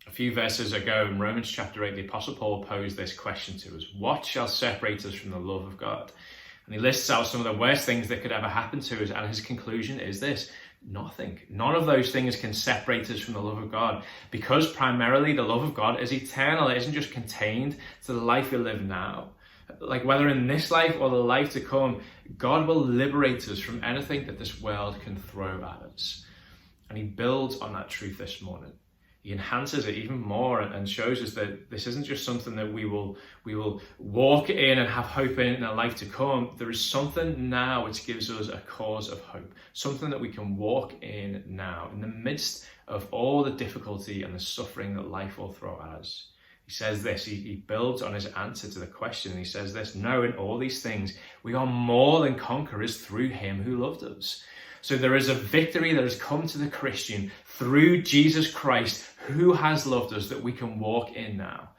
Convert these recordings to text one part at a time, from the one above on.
A few verses ago in Romans chapter 8, the Apostle Paul posed this question to us: what shall separate us from the love of God? And he lists out some of the worst things that could ever happen to us, and his conclusion is this: nothing. None of those things can separate us from the love of God, because primarily the love of God is eternal. It isn't just contained to the life we live now. Like whether in this life or the life to come, God will liberate us from anything that this world can throw at us. And he builds on that truth this morning. He enhances it even more and shows us that this isn't just something that we will walk in and have hope in a life to come. There is something now which gives us a cause of hope, something that we can walk in now, in the midst of all the difficulty and the suffering that life will throw at us. He says this, he builds on his answer to the question. He says this: no, in all these things, we are more than conquerors through him who loved us. So there is a victory that has come to the Christian through Jesus Christ, who has loved us, that we can walk in now.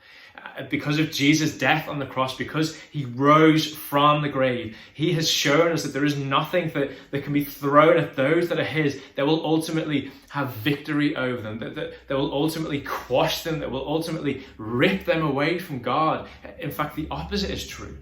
Because of Jesus' death on the cross, because he rose from the grave, he has shown us that there is nothing that can be thrown at those that are his that will ultimately have victory over them, that will ultimately quash them, that will ultimately rip them away from God. In fact, the opposite is true.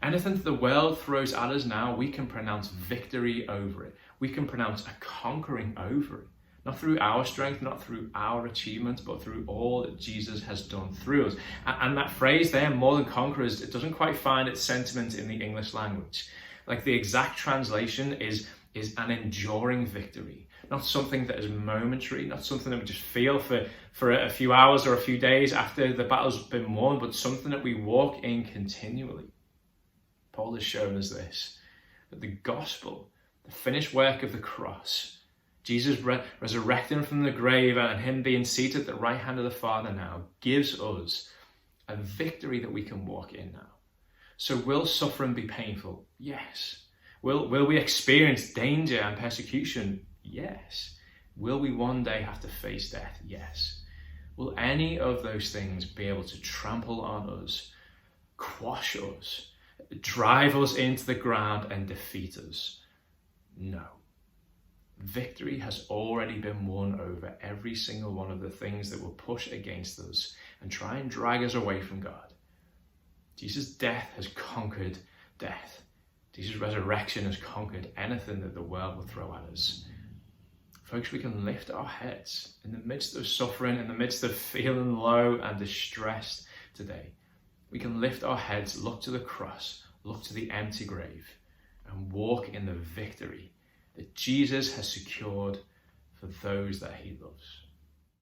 Anything that the world throws at us now, we can pronounce victory over it. We can pronounce a conquering over it. Not through our strength, not through our achievements, but through all that Jesus has done through us. And that phrase there, more than conquerors, it doesn't quite find its sentiment in the English language. Like the exact translation is an enduring victory. Not something that is momentary, not something that we just feel for a few hours or a few days after the battle's been won, but something that we walk in continually. Paul has shown us this, that the gospel, the finished work of the cross, Jesus resurrecting from the grave and him being seated at the right hand of the Father now, gives us a victory that we can walk in now. So will suffering be painful? Yes. Will we experience danger and persecution? Yes. Will we one day have to face death? Yes. Will any of those things be able to trample on us, quash us, drive us into the ground and defeat us? No. Victory has already been won over every single one of the things that will push against us and try and drag us away from God. Jesus' death has conquered death. Jesus' resurrection has conquered anything that the world will throw at us. Folks, we can lift our heads in the midst of suffering, in the midst of feeling low and distressed today. We can lift our heads, look to the cross, look to the empty grave, and walk in the victory that Jesus has secured for those that he loves.